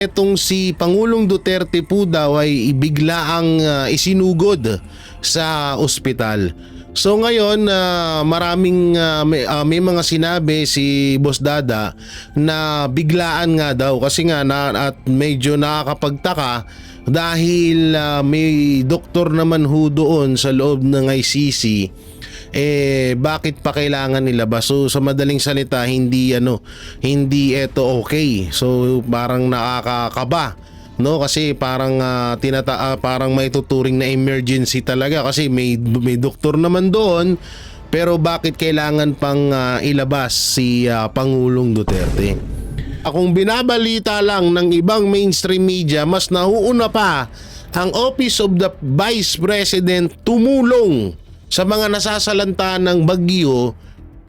Itong si Pangulong Duterte po daw ay biglaang isinugod sa ospital. So ngayon maraming may mga sinabi si Boss Dada na biglaan nga daw kasi nga at medyo nakakapagtaka dahil may doktor naman ho doon sa loob ng ICC. Bakit pa kailangan nilabas? So sa madaling salita hindi ito okay. So parang nakakakaba, no? Kasi parang parang may tuturing na emergency talaga kasi may doktor naman doon, pero bakit kailangan pang ilabas si Pangulong Duterte? Akong binabalita lang ng ibang mainstream media, mas nauuna pa ang Office of the Vice President tumulong sa mga nasasalanta ng bagyo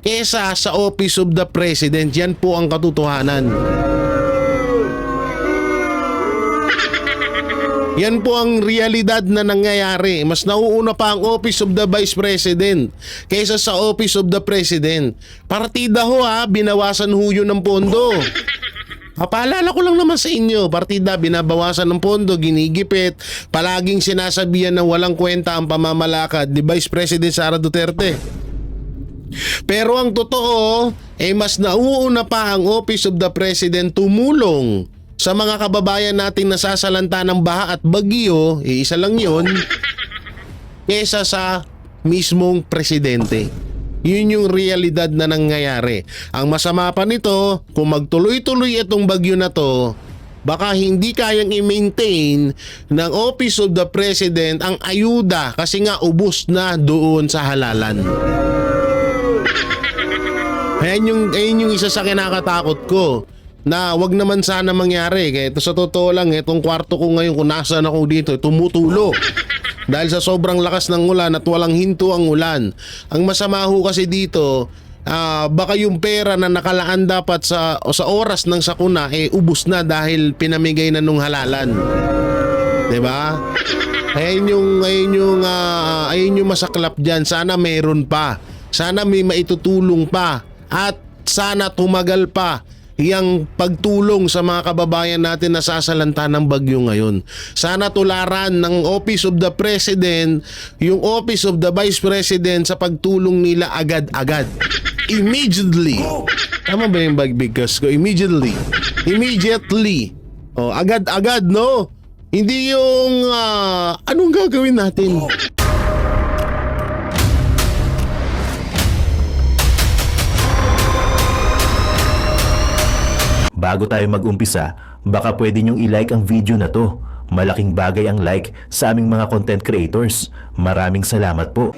kesa sa Office of the President. Yan po ang katotohanan. Yan po ang realidad na nangyayari. Mas nauuna pa ang Office of the Vice President kaysa sa Office of the President. Partida ho binawasan ho yun ng pondo. Papaalala ko lang naman sa inyo, partida binabawasan ng pondo, ginigipit, palaging sinasabihan ng walang kwenta ang pamamalakad ni Vice President Sara Duterte. Pero ang totoo, mas nauuna pa ang Office of the President tumulong sa mga kababayan nating nasasalanta ng baha at bagyo, isa lang yun, kesa sa mismong presidente. Yun yung realidad na nangyayari. Ang masama pa nito, kung magtuloy-tuloy itong bagyo na to, baka hindi kayang i-maintain ng Office of the President ang ayuda kasi nga ubos na doon sa halalan. Ayun yung isa sa kinakatakot ko na wag naman sana mangyari. Kaya ito sa totoo lang, itong kwarto ko ngayon kung nasaan ako dito, tumutulo. Dahil sa sobrang lakas ng ulan at walang hinto ang ulan. Ang masama ho kasi dito, baka yung pera na nakalaan dapat sa oras ng sakuna ubos na dahil pinamigay na nung halalan. 'Di ba? Ayun yung masaklap diyan. Sana meron pa. Sana may maitutulong pa at sana tumagal pa yang pagtulong sa mga kababayan natin na sasalanta ng bagyo ngayon. Sana tularan ng Office of the President yung Office of the Vice President sa pagtulong nila agad-agad. Immediately. Tama ba yung bigkas ko? Immediately. Agad-agad, no? Hindi yung anong gagawin natin? Bago tayo mag-umpisa, baka pwede nyong i-like ang video na to. Malaking bagay ang like sa aming mga content creators. Maraming salamat po.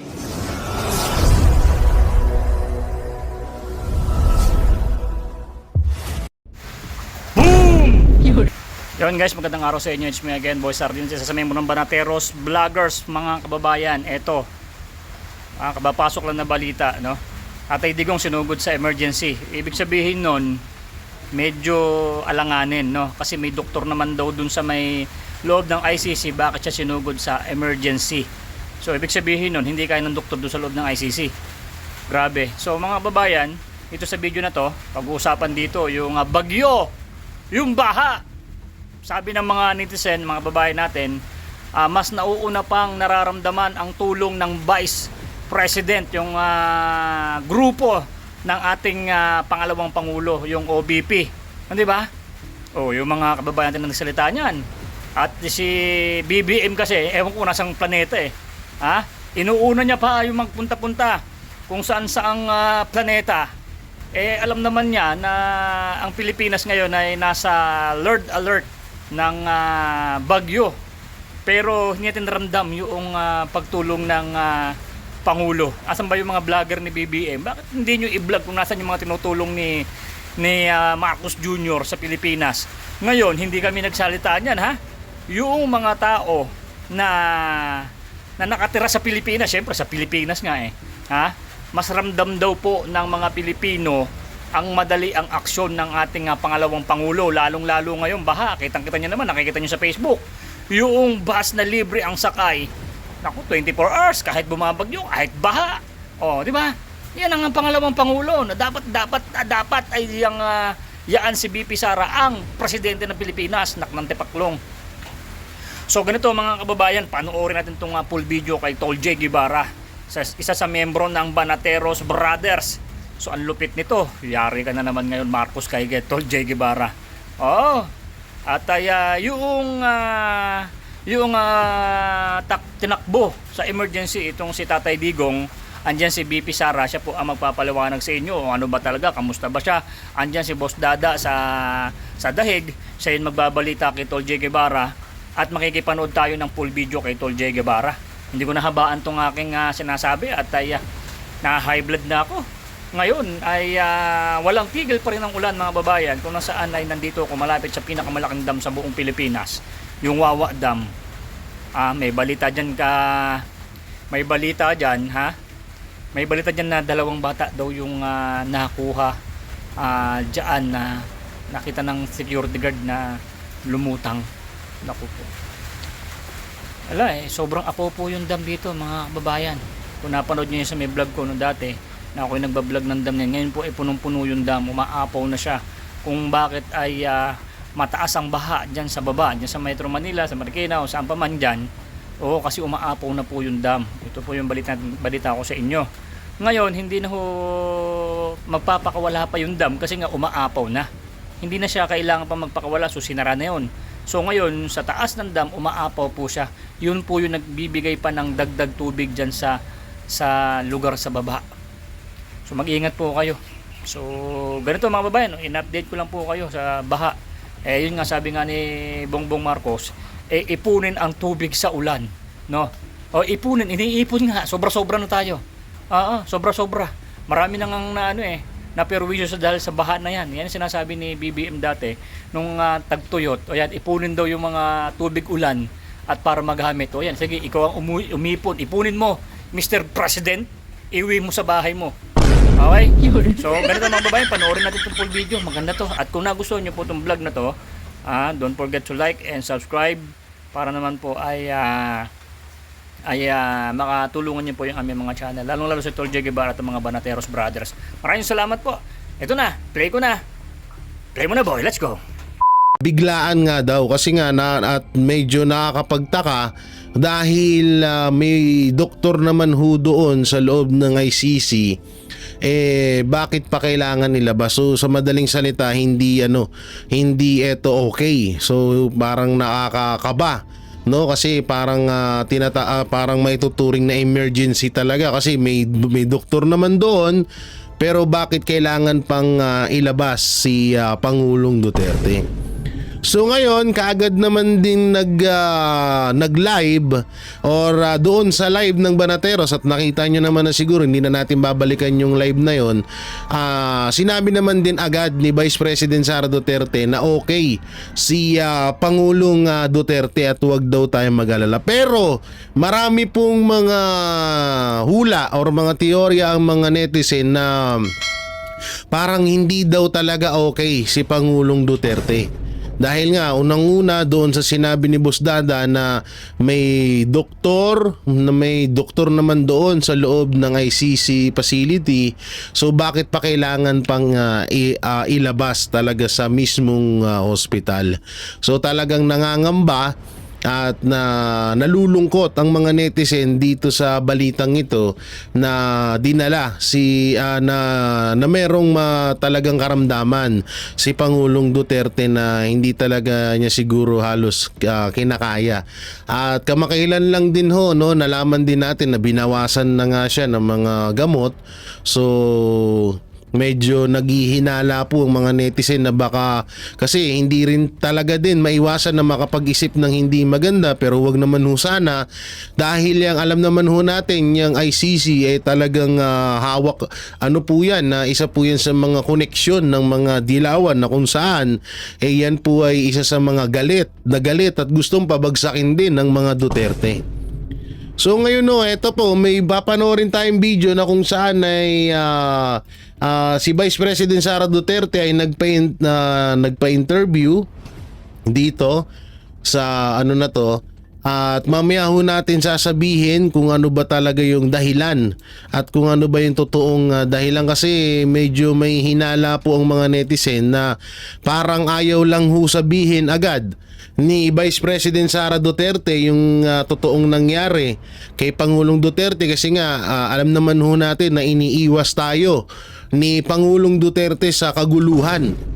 Yun guys, magandang araw sa inyo. It's me again, Boy Sardin. Sa member ng Banateros Vloggers, mga kababayan. Eto, kabapasok lang na balita, no? Tatay Digong sinugod sa emergency. Ibig sabihin nun, medyo alanganin, no? Kasi may doktor naman daw dun sa may loob ng ICC, bakit siya sinugod sa emergency? So ibig sabihin nun, hindi kaya ng doktor dun sa loob ng ICC. Grabe. So mga kababayan, ito sa video na to, pag-uusapan dito yung bagyo, yung baha. Sabi ng mga netizen, mga babayan natin, mas nauuna pang nararamdaman ang tulong ng Vice President, yung grupo ng ating pangalawang pangulo, yung OBP. Hindi ba? Yung mga kababayan natin na nagsalita niyan. At si BBM kasi, ewan ko nasang planeta inuuna niya pa yung magpunta-punta kung saan-saang planeta. Alam naman niya na ang Pilipinas ngayon ay nasa alert ng bagyo. Pero hindi natin ramdam yung pagtulong ng Pangulo. Asan ba yung mga vlogger ni BBM? Bakit hindi nyo i-vlog kung nasan yung mga tinutulong ni Marcos Jr. sa Pilipinas? Ngayon, hindi kami nagsalita niyan, ha? Yung mga tao na nakatira sa Pilipinas, syempre sa Pilipinas nga ha? Mas ramdam daw po ng mga Pilipino ang madali ang aksyon ng ating pangalawang Pangulo, lalong-lalo ngayon baha. Kitang-kita niyo naman, nakikita niyo sa Facebook. Yung bus na libre ang sakay. Naku, 24 hours kahit bumabagyo, kahit baha. Di ba? Yan ang pangalawang pangulo na dapat ay yung Yaan si BP Sara ang presidente ng Pilipinas, naknang tepaklong. So ganito mga kababayan, panoorin natin itong full video kay Tol J. Guevara, isa sa membro ng Banateros Brothers. So ang lupit nito, yari ka na naman ngayon Marcos kay Tol J. Guevara. Oh, at tinakbo sa emergency itong si Tatay Digong. Andyan si BP Sara, siya po ang magpapaliwanag sa inyo kung ano ba talaga, kamusta ba siya. Andyan si Boss Dada sa Dahig, siya yung magbabalita kay Tol J. Guevara. At makikipanood tayo ng full video kay Tol J. Guevara. Hindi ko nahabaan tong aking sinasabi at na high blood na ako. Ngayon ay walang tigil pa rin ang ulan mga babayan kung nasaan ay nandito ako malapit sa pinakamalaking dam sa buong Pilipinas, yung Wawa Dam. May balita dyan may balita dyan na dalawang bata daw yung nakuha dyan na nakita ng security guard na lumutang. Naku po. Sobrang apo po yung dam dito mga babayan. Kung napanood nyo yun sa may vlog ko no dati, na ako'y nagbablog ng dam niya. Ngayon po ay punong-puno yung dam, umaapaw na siya. Kung bakit ay mataas ang baha dyan sa baba, dyan sa Metro Manila, sa Marikina o saan pa man dyan. Oo, kasi umaapaw na po yung dam. Ito po yung balita ko sa inyo. Ngayon, hindi na magpapakawala pa yung dam kasi nga umaapaw na. Hindi na siya kailangan pa magpakawala, so sinara na yun. So ngayon, sa taas ng dam, umaapaw po siya. Yun po yung nagbibigay pa ng dagdag tubig dyan sa lugar sa baba. So mag-ingat po kayo. So ganito mga babayan, in-update ko lang po kayo sa baha. Yun nga sabi nga ni Bongbong Marcos, ipunin ang tubig sa ulan, no? O ipunin, iniipon nga, sobra-sobra na tayo. Sobra-sobra. Marami nang na perwisyo dahil sa baha na yan. Yan sinasabi ni BBM dati nung tagtuyot. O yan, ipunin daw yung mga tubig ulan at para magamit. O yan, sige, ikaw ang umipon. Ipunin mo, Mr. President. Iwi mo sa bahay mo. Okay? So, ganito mga babayan, panoorin natin itong full video. Maganda to. At kung nagustuhan nyo po itong vlog na to, don't forget to like and subscribe para naman po ay makatulungan niyo po yung aming mga channel. Lalong-lalo sa Tol J. Guevara at mga Banateros Brothers. Maraming salamat po. Ito na, play ko na. Play mo na boy, let's go. Biglaan nga daw kasi nga at medyo nakakapagtaka dahil may doktor naman ho doon sa loob ng ICC. Bakit pa kailangan nilabas? So sa madaling salita, hindi ito okay. So parang nakakakaba, no? Kasi parang parang may tuturing na emergency talaga kasi may doktor naman doon, pero bakit kailangan pang ilabas si Pangulong Duterte? So ngayon, kaagad naman din nag-live or doon sa live ng Banateros, at nakita nyo naman na siguro, hindi na natin babalikan yung live na yon. Sinabi naman din agad ni Vice President Sara Duterte na okay si Pangulong Duterte at huwag daw tayong mag-alala. Pero marami pong mga hula or mga teorya ang mga netizen na parang hindi daw talaga okay si Pangulong Duterte. Dahil nga unang-una doon sa sinabi ni Boss Dada na may doktor naman doon sa loob ng ICC facility, so bakit pa kailangan pang ilabas talaga sa mismong hospital? So talagang nangangamba at nalulungkot ang mga netizen dito sa balitang ito na dinala na merong talagang karamdaman si Pangulong Duterte na hindi talaga niya siguro halos kinakaya. At kamakailan lang din nalaman din natin na binawasan na nga siya ng mga gamot. So medyo naghihinala po ang mga netizen na baka kasi hindi rin talaga din maiwasan na makapag-isip ng hindi maganda, pero wag naman ho sana dahil yang alam naman ho natin yung ICC ay talagang hawak po yan na isa po yan sa mga koneksyon ng mga dilawan na kung saan yan po ay isa sa mga galit at gustong pabagsakin din ng mga Duterte. So ngayon eto po, may papanoorin tayong video na kung saan ay si Vice President Sara Duterte ay nagpa-interview dito sa At mamaya ho natin sasabihin kung ano ba talaga yung dahilan at kung ano ba yung totoong dahilan, kasi medyo may hinala po ang mga netizen na parang ayaw lang ho sabihin agad ni Vice President Sara Duterte yung totoong nangyari kay Pangulong Duterte, kasi nga alam naman ho natin na iniiwas tayo ni Pangulong Duterte sa kaguluhan.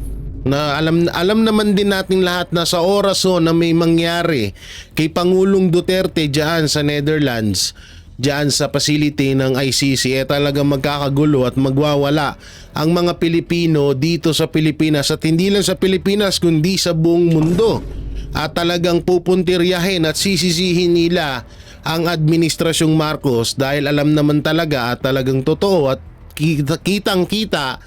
Na alam naman din natin lahat na sa oras na may mangyari kay Pangulong Duterte diyan sa Netherlands, diyan sa facility ng ICC, talaga magkakagulo at magwawala ang mga Pilipino dito sa Pilipinas, at hindi lang sa Pilipinas kundi sa buong mundo. At talagang pupuntiryahin at sisisihin nila ang Administrasyong Marcos dahil alam naman talaga at talagang totoo at kitang-kita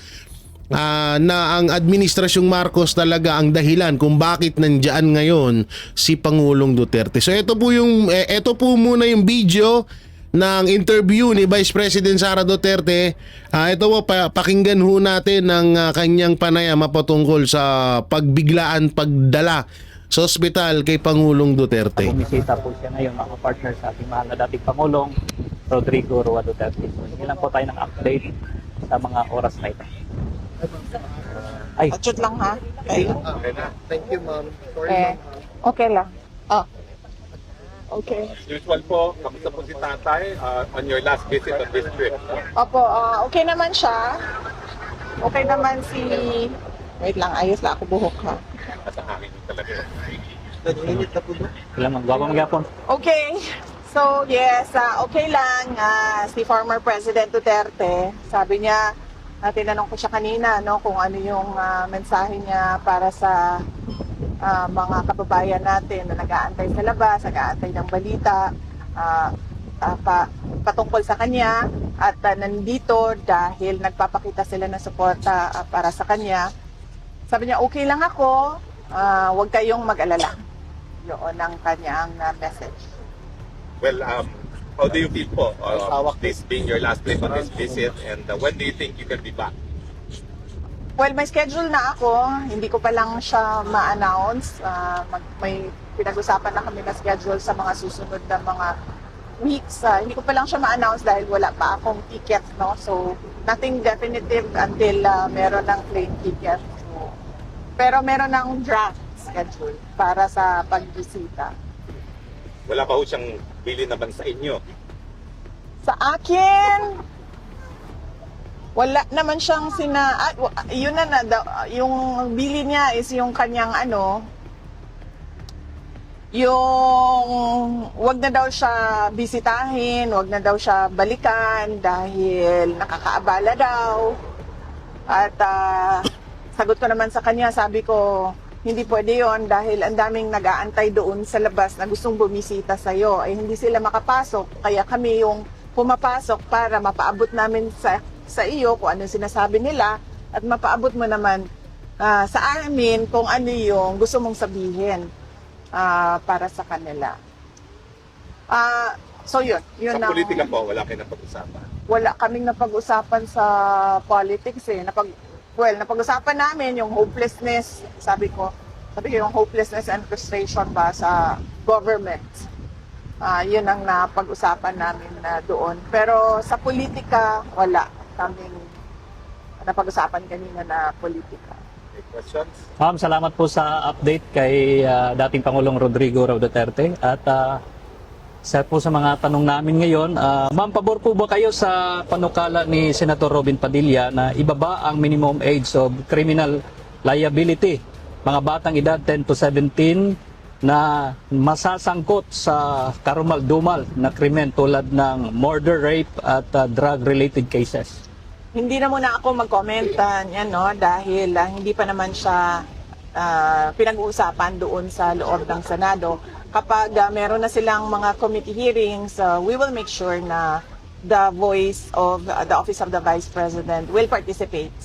na ang Administrasyong Marcos talaga ang dahilan kung bakit nandiyan ngayon si Pangulong Duterte. So ito po muna yung video ng interview ni Vice President Sara Duterte. Ito po, pakinggan ho natin ang kanyang panayam patungkol sa pagdala sa ospital kay Pangulong Duterte. Bumisita po siya ngayon, mga partner sa ating mahal na dating Pangulong Rodrigo Roa Duterte. So, hindi lang po tayo ng update sa mga oras na ito. Ay, Achot lang ha. Kayo. Okay na. Thank you, ma'am. Okay lang. Okay. Usual po, kamusta po si tatay on your last visit on this trip? Opo, okay naman siya. Okay naman si... Wait lang, ayos lang ako buhok ha. Sa hangin talaga. kailangan magwapa magyapon. Okay. So, yes, okay lang. Si former President Duterte, sabi niya, tinanong ko siya kanina, no, kung ano yung mensahe niya para sa mga kababayan natin na nag-aantay sa labas, nag-aantay ng balita, patungkol sa kanya, at nandito dahil nagpapakita sila ng suporta para sa kanya. Sabi niya, okay lang ako, huwag kayong mag-alala. Yun ang kanyang message. Well, how do you feel po? This being your last trip on this visit, and when do you think you can be back? Well, may schedule na ako. Hindi ko pa lang siya ma-announce. May pinag-usapan na kami na schedule sa mga susunod na mga weeks. Hindi ko pa lang siya ma-announce dahil wala pa akong ticket, no? So, nothing definitive until meron ng plane ticket. So, pero meron ng draft schedule para sa pagbisita. Wala pa ho siyang bili naman sa inyo. Sa akin, wala naman siyang yun na yung bili niya is yung kanyang yung wag na daw siya bisitahin, wag na daw siya balikan dahil nakakaabala daw. At sagot ko naman sa kanya, sabi ko, hindi pwede yon dahil ang daming nag-aantay doon sa labas na gustong bumisita sa'yo. Ay hindi sila makapasok, kaya kami yung pumapasok para mapaabot namin sa iyo kung ano sinasabi nila at mapaabot mo naman sa amin kung ano yung gusto mong sabihin para sa kanila. So yun Sa ang, politika po, wala kayo napag-usapan. wala kaming napag-usapan sa politics napag-usapan namin yung hopelessness, sabi ko yung hopelessness and frustration ba sa government. Yun ang napag-usapan namin doon. Pero sa politika, wala kaming napag-usapan kanina na politika. Any questions? Ma'am, salamat po sa update kay dating Pangulong Rodrigo Roa Duterte. At sa po sa mga tanong namin ngayon, ma'am, pabor po ba kayo sa panukala ni Senator Robin Padilla na ibaba ang minimum age of criminal liability? Mga batang edad 10 to 17 na masasangkot sa karumal-dumal na krimen tulad ng murder, rape at drug-related cases. Hindi na muna ako mag-comment yan, no, dahil hindi pa naman siya pinag-uusapan doon sa loob ng Senado. Kapag meron na silang mga committee hearings, we will make sure na the voice of the Office of the Vice President will participate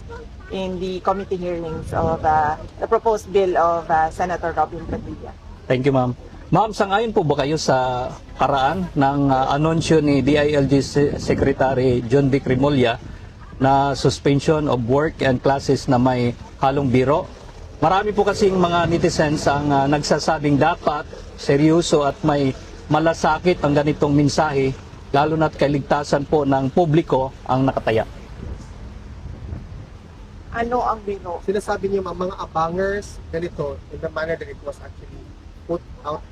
in the committee hearings of the proposed bill of Senator Robin Padilla. Thank you, ma'am. Ma'am, sangayon po ba kayo sa paraan ng anunsyo ni DILG Secretary John Vic Remulla na suspension of work and classes na may halong biro Marami po kasing mga netizens ang nagsasabing dapat seryoso at may malasakit ang ganitong mensahe, lalo na't kaligtasan po ng publiko ang nakataya. Ano ang bino? Sinasabi niyo mga abangers ganito in the manner that it was actually put out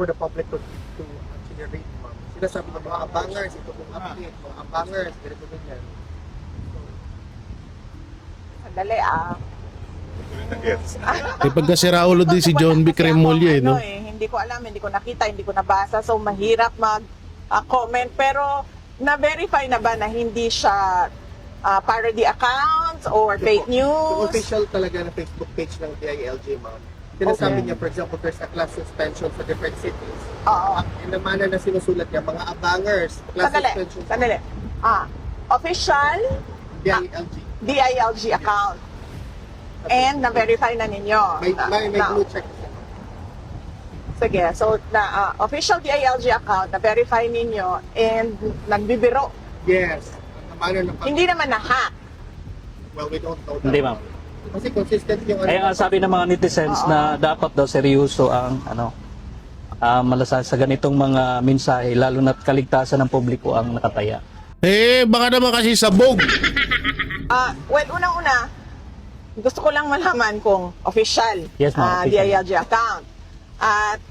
for the public to actually read, ma'am. Sinasabi niyo mga abangers, ito pong update, mga abangers, ganito ganyan. Sandali Yes. Eh, pagkasira ulo din si John B. Cremolyo eh, no? Hindi ko alam, hindi ko nakita, hindi ko nabasa, so mahirap mag-comment. Pero na-verify na ba na hindi siya parody accounts or fake Yung news? official talaga na Facebook page ng DILG, ma'am. Sinasabi niya, for example, there's a class suspension for different cities. Oo. In the manner na sinusulat niya, mga abangers, class suspension. Sandali. Official DILG. DILG account. And na-verify na ninyo. May blue check. Sige, so official DILG account, na-verify ninyo and nagbibiro. Yes. In the manner na Hindi naman na-hack. well, we don't know that. Hindi, ma'am. Kasi consistent yung Kaya nga sabi ng mga netizens na dapat daw seryoso ang malasakit sa ganitong mga mensahe, lalo na't kaligtasan ng publiko ang nakataya. Eh, baka naman kasi sabog. Well, unang-una, gusto ko lang malaman kung official Yes, ma'am, official. DILG account. At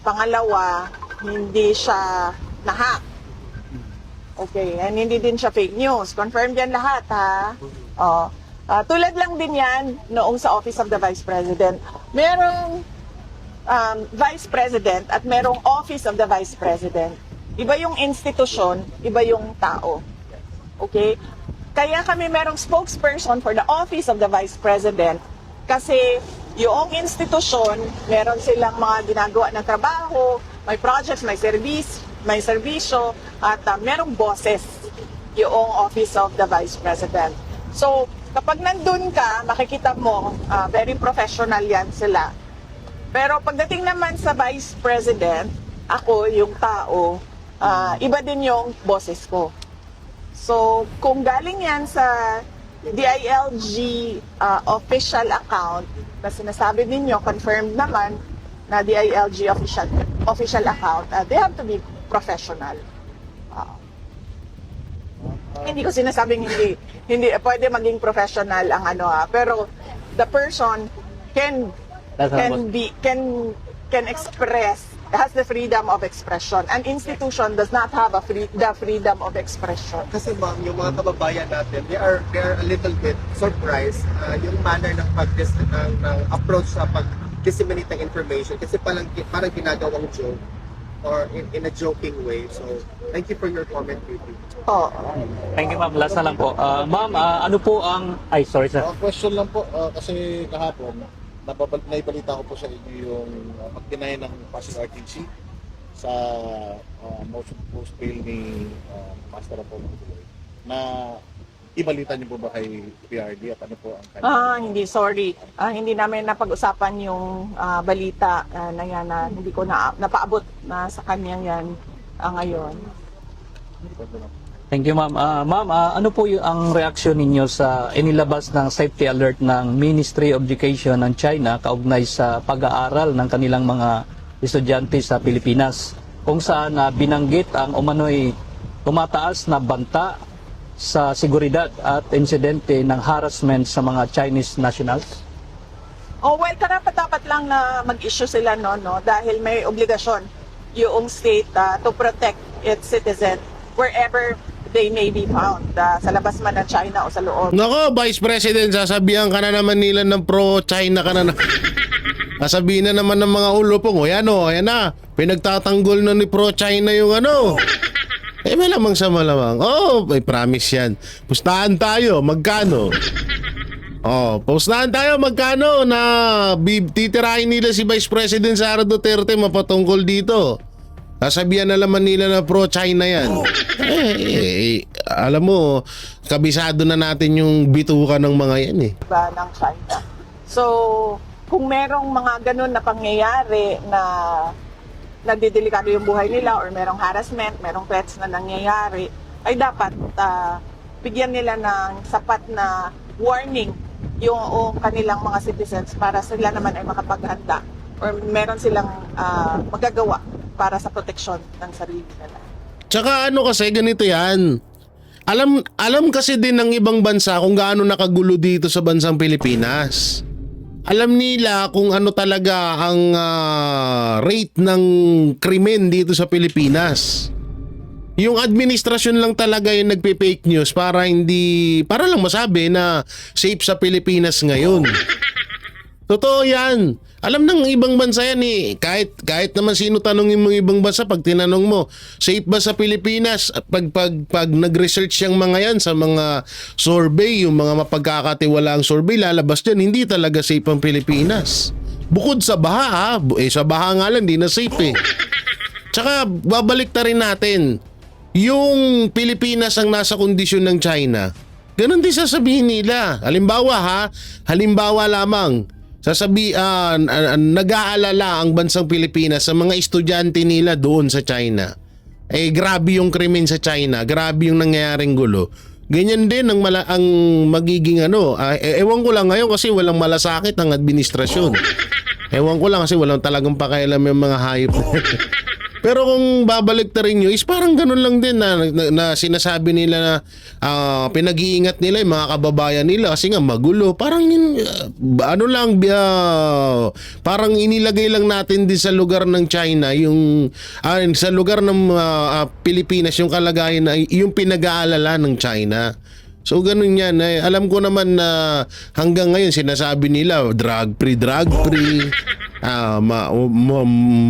pangalawa, hindi siya na-hack. Okay, and hindi din siya fake news. Confirm yan lahat, ha? Tulad lang din yan noong sa Office of the Vice President. Merong Vice President at merong Office of the Vice President. Iba yung institusyon, iba yung tao. Okay? Kaya kami merong spokesperson for the Office of the Vice President kasi yung institusyon, meron silang mga ginagawa ng trabaho, may projects, may serbisyo, at merong bosses yung Office of the Vice President. So, kapag nandun ka, makikita mo, very professional yan sila. Pero pagdating naman sa Vice President, ako, yung tao, iba din yung boses ko. So, kung galing yan sa DILG official account na sinasabi ninyo, confirmed naman na DILG official account, they have to be professional. Hindi ko sinasabing hindi pwede maging professional ang pero the person can express, has the freedom of expression. An institution does not have the freedom of expression. Kasi ma'am, yung mga kababayan natin, they're a little bit surprised yung manner ng ng approach sa pag-disseminate ng information kasi parang ginagawang joke or in a joking way. So, thank you for your comment, Ruby. Thank you, ma'am. Last na lang po. Ma'am, ano po ang... Ay, sorry, sir. Question lang po, kasi kahapon, naibalita ko po sa inyo yung pag-deny ng Pasig RTC sa motion post bail ni Pastor Apollo Tuloy. Na ibalita niyo po ba kay PRD at ano po ang kanya? Hindi, sorry. Hindi namin napag-usapan yung balita na yan na hindi ko napaabot na sa kanyang yan ngayon. Thank you, ma'am. Ma'am, ano po ang reaksyon ninyo sa inilabas ng safety alert ng Ministry of Education ng China kaugnay sa pag-aaral ng kanilang mga estudyante sa Pilipinas, kung saan binanggit ang umano'y tumataas na banta sa seguridad at insidente ng harassment sa mga Chinese nationals? Well, karapat-dapat lang na mag-issue sila no dahil may obligasyon yung state to protect its citizen wherever they may be found, sa labas man ng China o sa loob. Nako, Vice President, sasabihan ka na naman nila ng pro-China ka na. Sasabihin na naman ng mga ulupong, ayan na, pinagtatanggol na ni pro-China yung malamang sa malamang. May promise yan. Pustahan tayo, magkano? Pustahan tayo, magkano na titirahin nila si Vice President Sara Duterte mapatungkol dito. Sasabihan na naman nila na pro-China yan. Alam mo, kabisado na natin yung bituka ng mga yan Ng China. So, kung merong mga ganun na pangyayari na nagdidelikado yung buhay nila or merong harassment, merong threats na nangyayari, ay dapat bigyan nila ng sapat na warning yung kanilang mga citizens para sila naman ay makapaghanda or meron silang magagawa para sa proteksyon ng sarili nila. Tsaka ano kasi ganito yan. Alam kasi din ng ibang bansa kung gaano nakagulo dito sa bansang Pilipinas. Alam nila kung ano talaga ang rate ng krimen dito sa Pilipinas. Yung administrasyon lang talaga yung nagpe-fake news para lang masabi na safe sa Pilipinas ngayon. Totoo yan. Alam ng ibang bansa yan eh. Kahit naman sino tanongin mo ibang bansa, pag tinanong mo, safe ba sa Pilipinas? At pag nag-research yung mga yan sa mga survey, yung mga mapagkakatiwalaang survey, lalabas dyan, hindi talaga safe ang Pilipinas. Bukod sa baha sa baha nga lang, hindi na safe eh. Tsaka babalik na rin natin, yung Pilipinas ang nasa kondisyon ng China, ganun din sasabihin nila. Halimbawa lamang, nag-aalala ang bansang Pilipinas sa mga estudyante nila doon sa China. Grabe yung krimen sa China, grabe yung nangyayaring gulo. Ganyan din ang magiging ewan ko lang ngayon kasi walang malasakit ang administrasyon. Ewan ko lang kasi walang talagang pakialam yung mga hayop. Pero kung babalik na rin nyo, is parang ganun lang din na sinasabi nila na pinag-iingat nila yung mga kababayan nila kasi nga magulo. Parang parang inilagay lang natin din sa lugar ng China, yung sa lugar ng Pilipinas, yung kalagayan na yung pinag-aalala ng China. So ganun yan. Alam ko naman na hanggang ngayon sinasabi nila drug free.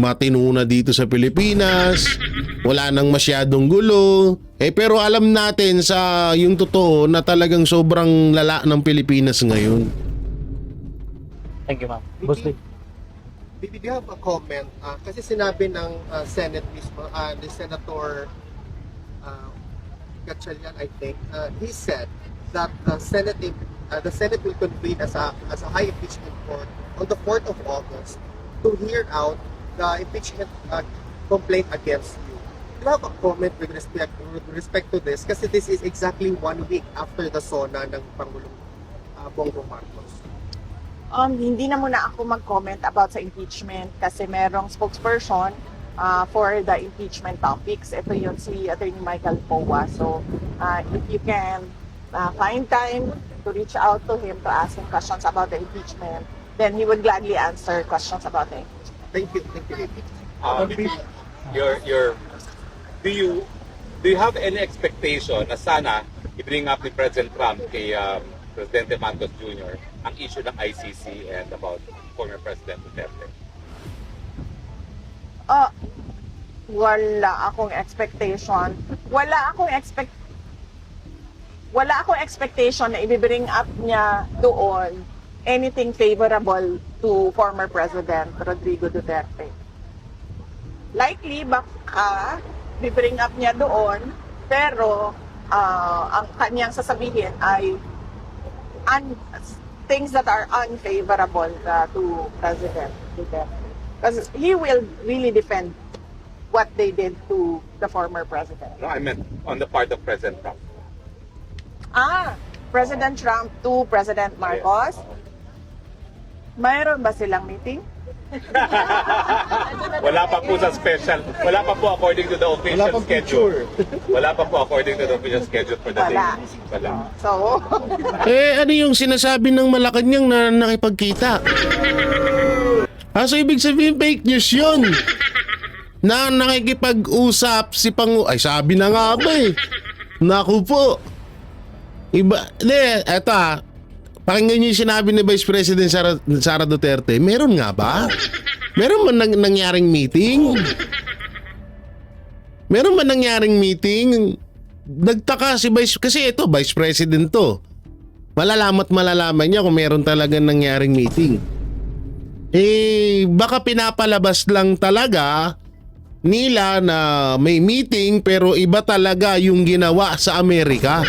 Matino na dito sa Pilipinas. Wala nang masyadong gulo. Pero alam natin sa yung totoo na talagang sobrang lala ng Pilipinas ngayon. Thank you, ma'am. Boss Lee. Did you have a comment? Kasi sinabi ng Senate mismo, the Senator Gatchalian, I think, he said that the Senate will convene as a high impeachment court on the 4th of August to hear out the impeachment complaint against you. Do you have a comment with respect to this? Kasi this is exactly 1 week after the SONA ng Pangulong Bongbong Marcos. Hindi na muna ako mag-comment about sa impeachment kasi merong spokesperson for the impeachment topics. Ito yun si Attorney Michael Powa. So, if you can find time to reach out to him to ask him questions about the impeachment, then he would gladly answer questions about the impeachment. Thank you. Do you have any expectation na sana i-bring up ni President Trump kay Presidente Marcos Jr. ang issue ng ICC and about former President Duterte? Wala akong expectation. Wala akong expectation na i-bring up niya doon anything favorable to former President Rodrigo Duterte. Likely, baka i-bring up niya doon, pero ang kanyang sasabihin ay things that are unfavorable to President Duterte. Because he will really defend what they did to the former president. No, I meant on the part of President Trump. President Trump to President Marcos. Mayroon ba silang meeting? Wala pa po sa special. Wala pa po according to the official schedule. Wala pa po according to the official schedule for the day. Wala. So, Ano yung sinasabi ng Malacanang na nakipagkita? So ibig sabihin fake news yun. Na nakikipag-usap si sabi na nga ba eh. Naku po. Eto pakinggan niyo yung sinabi ni Vice President Sara Duterte. Meron nga ba? Meron man nangyaring meeting? Meron man nangyaring meeting? Nagtaka si Vice President to. Malalaman niya kung meron talaga nangyaring meeting. Baka pinapalabas lang talaga nila na may meeting pero iba talaga yung ginawa sa Amerika.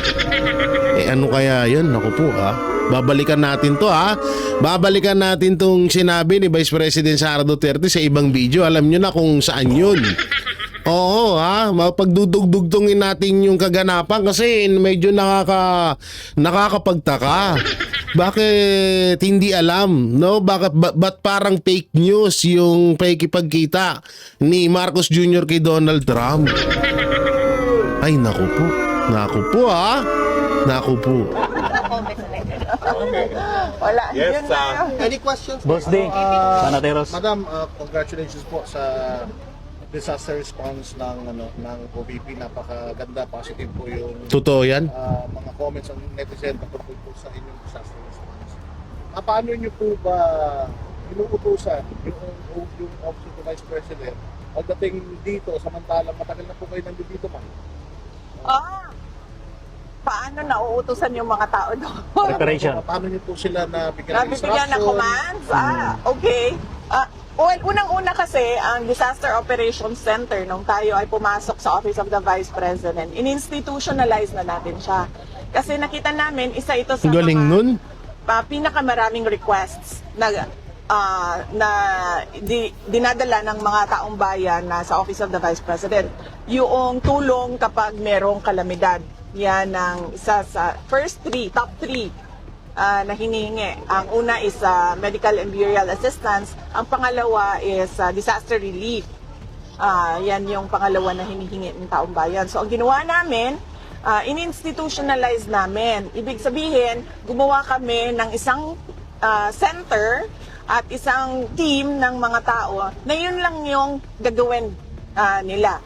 Ano kaya yun? Naku po babalikan natin to babalikan natin tong sinabi ni Vice President Sara Duterte sa ibang video. Alam nyo na kung saan yun. Oo ha, mapagdudugdugtungin natin yung kaganapan kasi medyo nakakapagtaka. Bakit hindi alam, no? Ba't parang fake news yung pakikipagkita ni Marcos Jr. kay Donald Trump? Ay, naku po. Naku po ha. Naku po. Wala. Yes, Yun na yun. Any questions? Boss Ding, Panateros. Madam, congratulations po sa disaster response ng OVP. Napakaganda, positive po yung Totoo yan? mga comments ng netizen tungkol po sa inyong disaster response. Paano nyo po ba inuutusan yung Office of the Vice President pagdating dito, samantalang matagal na po kayo nandito, ma'am? Paano nauutusan yung mga tao doon? Preparation. Paano nyo po sila nabigyan ng Nabibigyan ng commands? Okay. Well, unang-una kasi, ang Disaster Operations Center, nung tayo ay pumasok sa Office of the Vice President, in-institutionalize na natin siya. Kasi nakita namin, isa ito sa Galing nun. pinakamaraming requests na dinadala ng mga taong bayan na sa Office of the Vice President. Yung tulong kapag merong kalamidad. Yan ang isa sa top three na hinihingi. Ang una is medical and burial assistance. Ang pangalawa is disaster relief. Yan yung pangalawa na hinihingi ng taong bayan. So ang ginawa namin, in-institutionalize namin. Ibig sabihin, gumawa kami ng isang center at isang team ng mga tao na yun lang yung gagawin nila.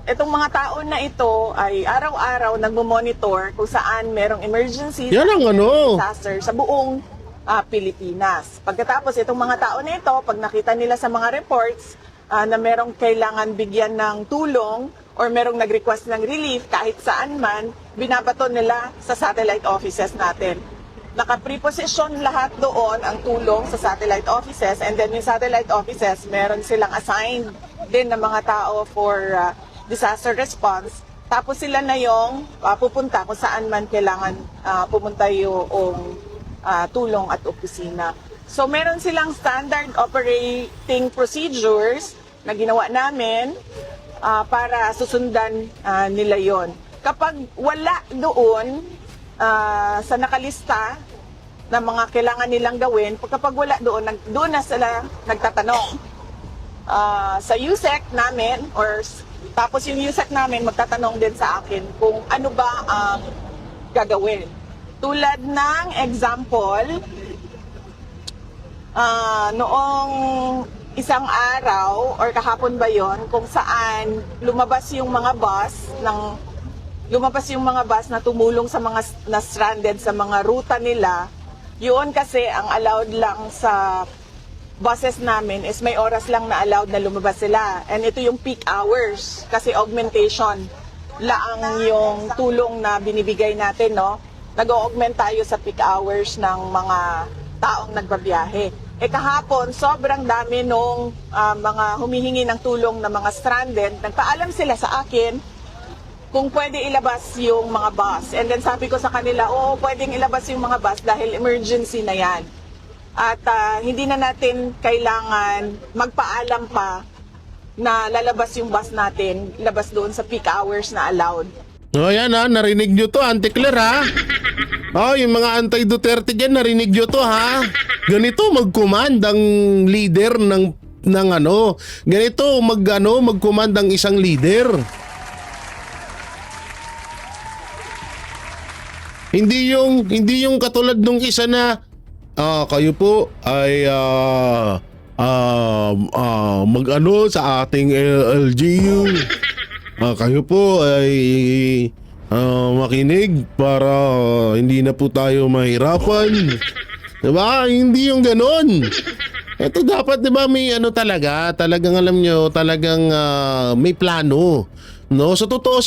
Itong mga tao na ito ay araw-araw nagmo-monitor kung saan merong emergency Yan ang disaster sa buong Pilipinas. Pagkatapos itong mga tao na ito, pag nakita nila sa mga reports na merong kailangan bigyan ng tulong or merong nag-request ng relief kahit saan man, binabato nila sa satellite offices natin. Naka-preposition lahat doon ang tulong sa satellite offices, and then yung satellite offices, meron silang assigned din ng mga tao for disaster response. Tapos sila na yung pupunta kung saan man kailangan pumunta yung tulong at opisina. So meron silang standard operating procedures na ginawa namin para susundan nila yon. Kapag wala doon sa nakalista na mga kailangan nilang gawin, kapag wala doon, doon na sila nagtatanong. Sa USEC namin, tapos yung USEC namin magtatanong din sa akin kung ano ba ang gagawin. Tulad ng example, noong isang araw or kahapon ba yon, kung saan lumabas yung mga bus na tumulong sa mga na stranded sa mga ruta nila. Yun kasi ang allowed lang sa buses namin is may oras lang na allowed na lumabas sila. And ito yung peak hours kasi augmentation laang yung tulong na binibigay natin, no? Nag-augment tayo sa peak hours ng mga taong nagbabiyahe. Kahapon, sobrang dami nung mga humihingi ng tulong na mga stranded. Nagpaalam sila sa akin kung pwede ilabas yung mga bus. And then sabi ko sa kanila, oo, pwedeng ilabas yung mga bus dahil emergency na yan. At hindi na natin kailangan magpaalam pa na lalabas yung bus natin, labas doon sa peak hours na allowed. O yan ha, narinig nyo to, Auntie Claire ha. Yung mga anti-Duterte dyan, narinig nyo to ha. Ganito mag-command ang leader ng ganito mag-command ang isang leader. Hindi yung katulad nung isa na kayo po ay sa ating LGU. Kayo po ay makinig para hindi na po tayo mahirapan. Diba? Hindi yung ganon. Ito dapat, diba, may talagang alam nyo, talagang may plano. No, sa totoo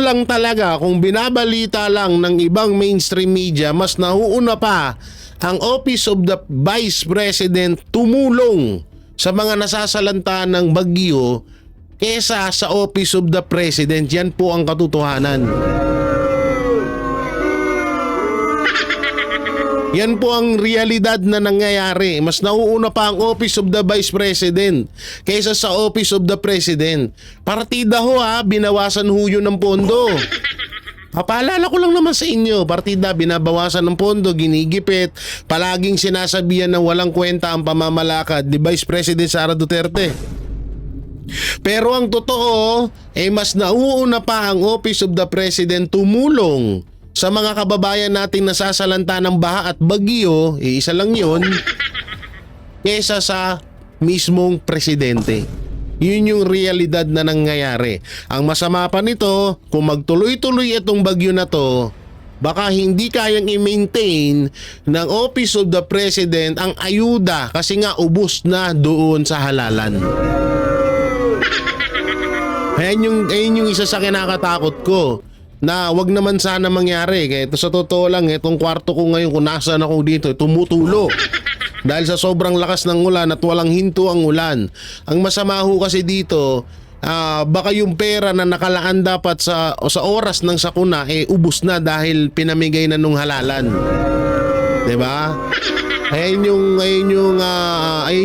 lang talaga, kung binabalita lang ng ibang mainstream media, mas nauuna pa ang Office of the Vice President tumulong sa mga nasasalanta ng bagyo kesa sa Office of the President. Yan po ang katotohanan. Yan po ang realidad na nangyayari. Mas nauuna pa ang Office of the Vice President kaysa sa Office of the President. Partida ho ha, binawasan ho yun ng pondo. Papaalala ko lang naman sa inyo, partida binabawasan ng pondo, ginigipit, palaging sinasabihan ng walang kwenta ang pamamalakad ni Vice President Sara Duterte. Pero ang totoo, mas nauuna pa ang Office of the President tumulong sa mga kababayan nating nasasalanta ng baha at bagyo, isa lang yun, kesa sa mismong presidente. Yun yung realidad na nangyayari. Ang masama pa nito, kung magtuloy-tuloy itong bagyo na to, baka hindi kayang i-maintain ng Office of the President ang ayuda kasi nga ubos na doon sa halalan. Ayun yung isa sa kinakatakot ko na wag naman sana mangyari. Kaya ito sa totoo lang, itong kwarto ko ngayon kung nasaan ako dito, tumutulo. Dahil sa sobrang lakas ng ulan at walang hinto ang ulan. Ang masama ho kasi dito, baka yung pera na nakalaan dapat sa oras ng sakuna ubos na dahil pinamigay na nung halalan. 'Di ba? Ayun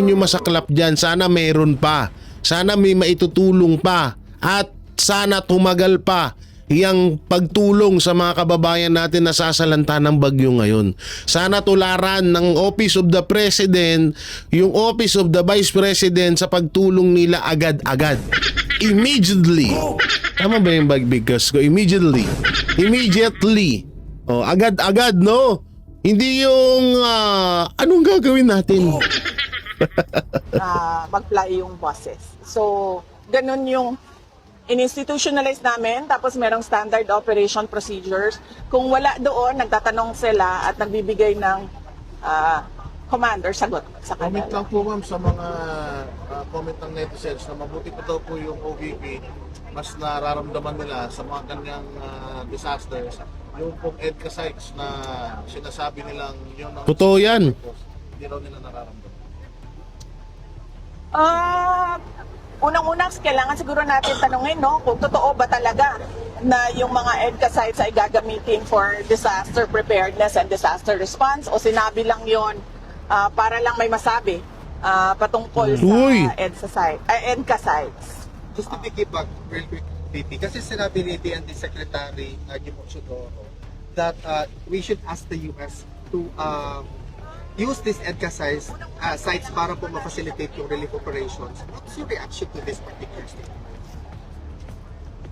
yung masaklap diyan. Sana mayroon pa. Sana may maitutulong pa at sana tumagal pa yang pagtulong sa mga kababayan natin na sasalanta ng bagyo ngayon. Sana tularan ng Office of the President yung Office of the Vice President sa pagtulong nila agad-agad. Immediately. Tama ba yung bigkas ko? Immediately. O, agad-agad, no? Hindi yung anong gagawin natin? Mag-fly yung buses. So, ganun yung in-institutionalize namin, tapos merong standard operation procedures. Kung wala doon, nagtatanong sila at nagbibigay ng command or sagot sa Comment kanila. lang po ma'am sa mga comment ng netizens na mabuti pa daw po yung OVP, mas nararamdaman nila sa mga kanyang disasters yung pong EDCA sites na sinasabi nilang yun ang Totoo yan. hindi raw nila nararamdaman. Unang-unang, kailangan siguro natin tanungin, no, kung totoo ba talaga na yung mga EDCA sites ay gagamitin for disaster preparedness and disaster response o sinabi lang yon para lang may masabi patungkol sa Uy! EDCA sites. Just to piggyback real quick, DP, kasi sinabi ni DND Secretary Gimon Chodoro that we should ask the US to use these EDCA sites para po ma-facilitate yung relief operations. What's your reaction to this particular statement?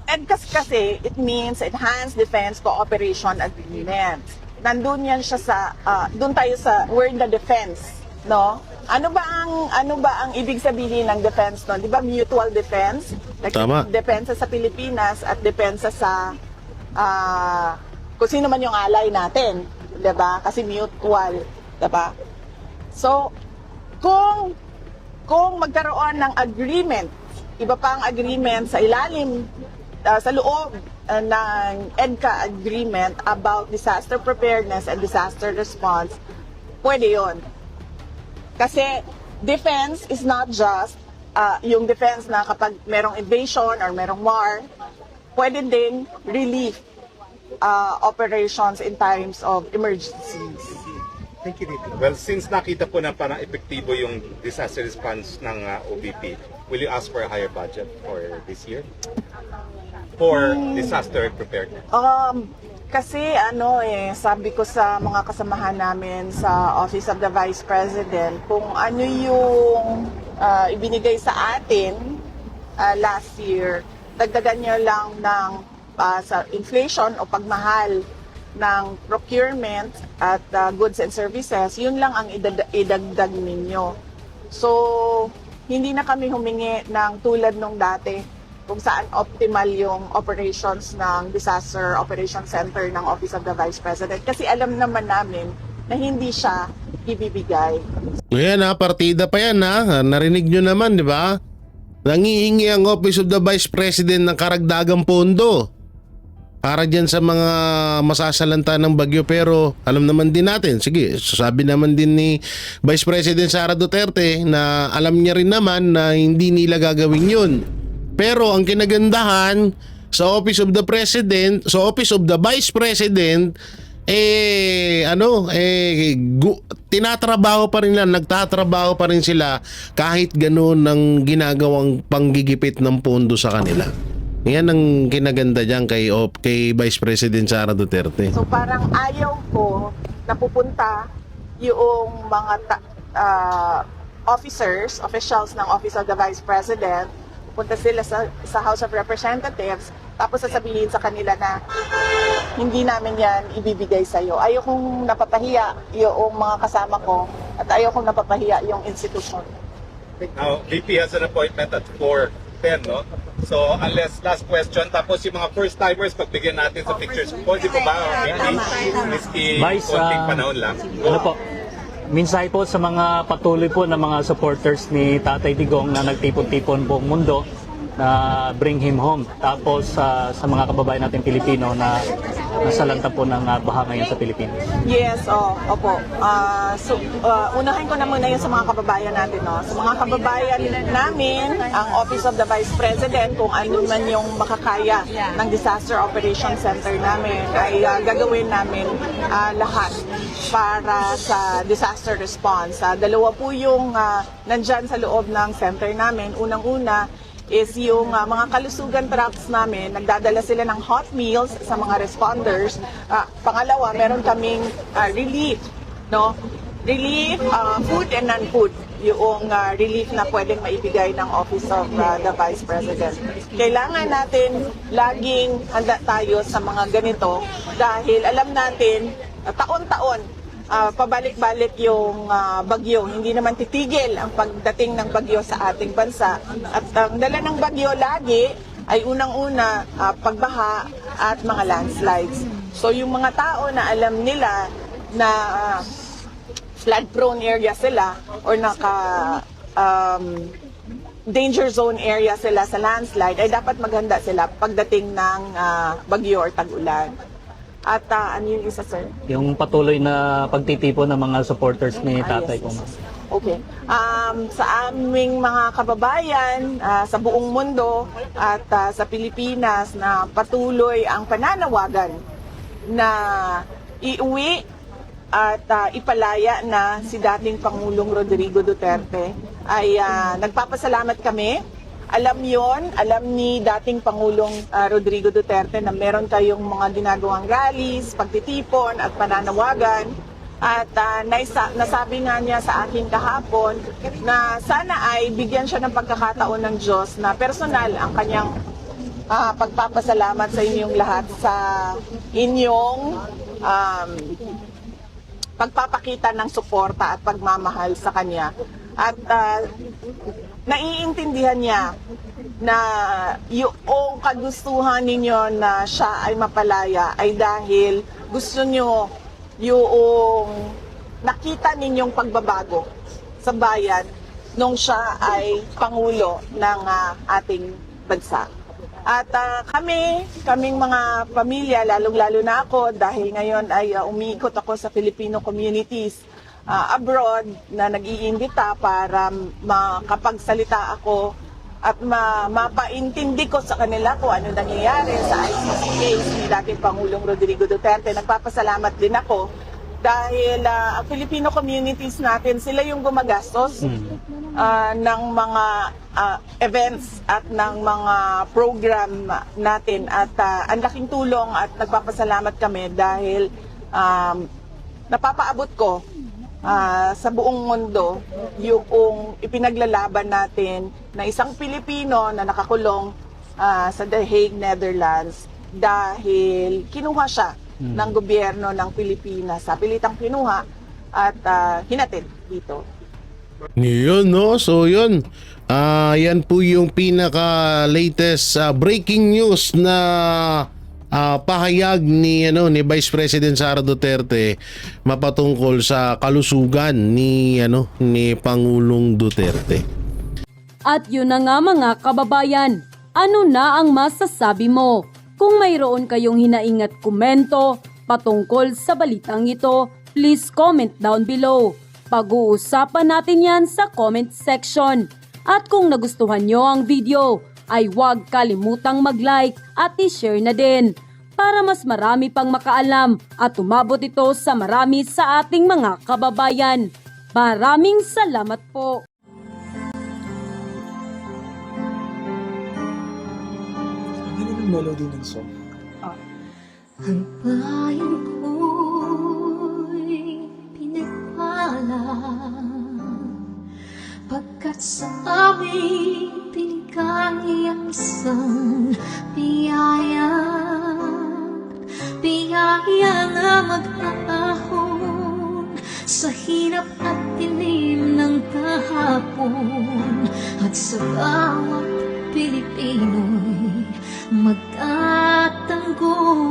EDCA kasi, it means Enhanced Defense Cooperation Agreement. Nandun yan siya sa, dun tayo sa word na defense, no? Ano ba ang ibig sabihin ng defense, no? Di ba mutual defense? Like, Tama. Depensa sa Pilipinas at depensa sa kung sino man yung ally natin, di ba? Kasi mutual. Diba? So, kung magkaroon ng agreement, iba pa ang agreement sa ilalim, sa loob ng EDCA agreement about disaster preparedness and disaster response, pwede yon. Kasi defense is not just yung defense na kapag merong invasion or merong war, pwede din relief operations in times of emergencies. Thank you, DP. Well, since nakita po na parang epektibo yung disaster response ng OVP, will you ask for a higher budget for this year? For disaster preparedness? Kasi sabi ko sa mga kasamahan namin sa Office of the Vice President, kung ano yung ibinigay sa atin last year, dagdagan nyo lang ng sa inflation o pagmahal ng procurement at goods and services, yun lang ang idagdag ninyo. So, hindi na kami humingi ng tulad nung dati kung saan optimal yung operations ng Disaster Operation Center ng Office of the Vice President. Kasi alam naman namin na hindi siya ibibigay. Ayan partida pa yan Narinig nyo naman, di ba? Nangihingi ang Office of the Vice President ng karagdagang pondo para dyan sa mga masasalanta ng bagyo, pero alam naman din natin, sige, sabi naman din ni Vice President Sara Duterte na alam niya rin naman na hindi nila gagawin yun. Pero ang kinagandahan sa Office of the President, sa Office of the Vice President, tinatrabaho pa rin lang, nagtatrabaho pa rin sila kahit gano'n ng ginagawang panggigipit ng pondo sa kanila. Yan ang kinaganda dyan kay Vice President Sara Duterte. So parang ayaw ko na pupunta yung mga officials ng Office of the Vice President, pupunta sila sa House of Representatives, tapos sasabihin sa kanila na hindi namin yan ibibigay sa'yo. Ayaw kong napapahiya yung mga kasama ko at ayaw kong napapahiya yung institution. Now, VP has an appointment at 4:10, no? So, unless last question, tapos yung mga first-timers, pagbigyan natin sa pictures. Pwede po ba, Miski, Vice, konting panahon lang? Ano po? Minsay po sa mga patuloy po na mga supporters ni Tatay Digong na nagtipon-tipon buong mundo na bring him home. Tapos sa mga kababayan natin Pilipino na nasalanta po ng baha ngayon sa Pilipinas. Yes, opo. Unahin ko na muna yun sa mga kababayan natin. No? Sa mga kababayan namin, ang Office of the Vice President, kung ano man yung makakaya ng Disaster Operations Center namin, ay gagawin namin lahat para sa disaster response. Dalawa po yung nandyan sa loob ng center namin. Unang-una is yung mga kalusugan trucks namin, nagdadala sila ng hot meals sa mga responders. Pangalawa, meron kaming relief, no? Relief, food and non-food, yung relief na pwedeng maibigay ng Office of the Vice President. Kailangan natin laging handa tayo sa mga ganito dahil alam natin, taon-taon, pabalik-balik yung bagyo. Hindi naman titigil ang pagdating ng bagyo sa ating bansa. At ang dala ng bagyo lagi ay unang-una pagbaha at mga landslides. So yung mga tao na alam nila na flood-prone area sila or danger zone area sila sa landslide, ay dapat maghanda sila pagdating ng bagyo or tag-ulan. At ano yung isa, sir? Yung patuloy na pagtitipon ng mga supporters ni Tatay po. Okay. Sa aming mga kababayan sa buong mundo at sa Pilipinas na patuloy ang pananawagan na iuwi at ipalaya na si dating Pangulong Rodrigo Duterte, ay nagpapasalamat kami. Alam ni dating Pangulong Rodrigo Duterte na meron kayong mga ginagawang rallies, pagtitipon at pananawagan. At nasabi nga niya sa akin kahapon na sana ay bigyan siya ng pagkakataon ng Diyos na personal ang kanyang pagpapasalamat sa inyong lahat sa inyong pagpapakita ng suporta at pagmamahal sa kanya. At naiintindihan niya na yung kagustuhan ninyo na siya ay mapalaya ay dahil gusto nyo yung nakita ninyong pagbabago sa bayan nung siya ay Pangulo ng ating bansa. At kaming mga pamilya, lalong-lalo na ako dahil ngayon ay umiikot ako sa Filipino communities abroad na nag-iimbita para makapagsalita ako at mapaintindi ko sa kanila kung ano nangyayari sa ICC case ni dating Pangulong Rodrigo Duterte. Nagpapasalamat din ako dahil ang Filipino communities natin, sila yung gumagastos ng mga events at ng mga program natin at ang laking tulong at nagpapasalamat kami dahil napapaabot ko sa buong mundo yung ipinaglalaban natin na isang Pilipino na nakakulong sa The Hague, Netherlands dahil kinuha siya ng gobyerno ng Pilipinas. Sa pilitang kinuha at hinatid dito. Yun, no? So yun, yan po yung pinaka-latest breaking news na pahayag ni Vice President Sara Duterte mapatungkol sa kalusugan ni Pangulong Duterte. At yun na nga mga kababayan, ano na ang masasabi mo? Kung mayroon kayong hinaing at komento patungkol sa balitang ito, please comment down below. Pag-uusapan natin yan sa comment section. At kung nagustuhan nyo ang video, ay huwag kalimutang mag-like at i-share na din para mas marami pang makaalam at umabot ito sa marami sa ating mga kababayan. Maraming salamat po. Ang bayan ko'y pinagpala pagkat sa amin pinigay ang isang biyaya na mag-aahon sa hirap at dilim ng kahapon at sa bawat Pilipino'y magtatanggol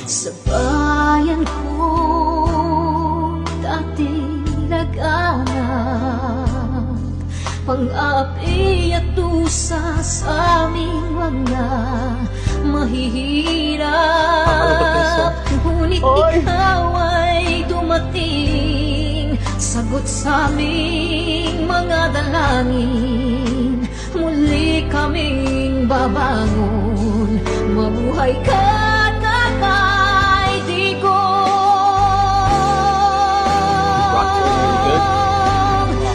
sa bayan ko dating laganap pang-api at dusa sa aming mga mahihirap ngunit ikaw ay dumating sagot sa aming mga dalangin muli kaming babangon mabuhay ka Tatay Digong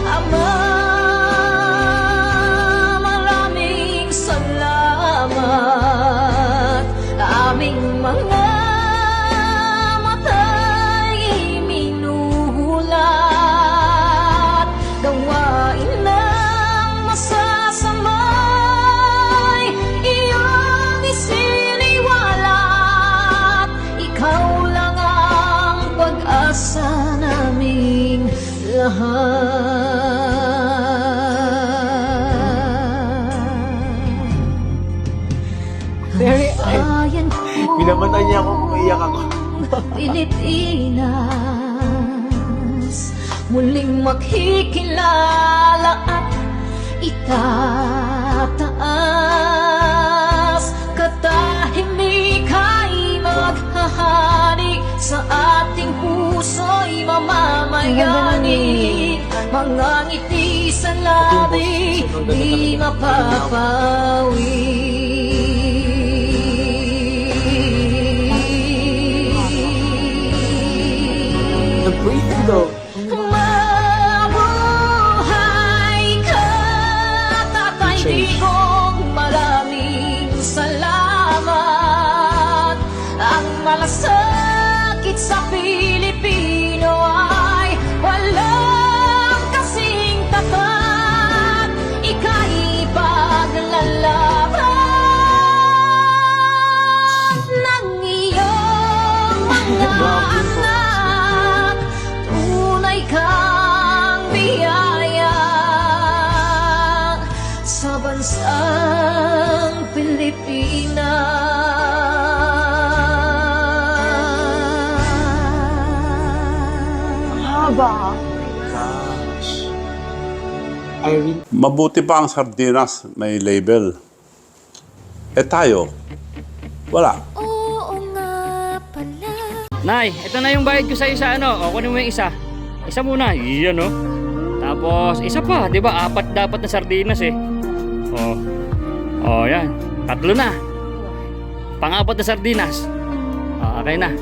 Ama maraming salamat aming mga mata'y minuhulat gawain ng masasamay iyong isiniwalat ikaw lang ang pag-asa naming lahat. Very Pinamatan niya ako kung iyak ako. Pilipinas muling makikilala at itataas katahimik ay maghahari sa ating puso'y mamamayani mga ngiti sa labi di mapapawi Mabuhay ka, Tatay Digong, maraming salamat. Ang malasakit sa Pilipino ay walang kasing tapat. Ika'y paglalaban ng iyong mga anak. Kang biyaya sa bansang Pilipinas. Haba. Mabuti pa ang sardinas may label. Tayo, wala. Nay, ito na yung bayad ko sa'yo sa ano. O, kunin mo yung isa. Isa muna. Iyan, no? Tapos, isa pa. Di ba? 4 dapat na sardinas, eh. Yan. 3 na. Pang-4 na sardinas. Okay na.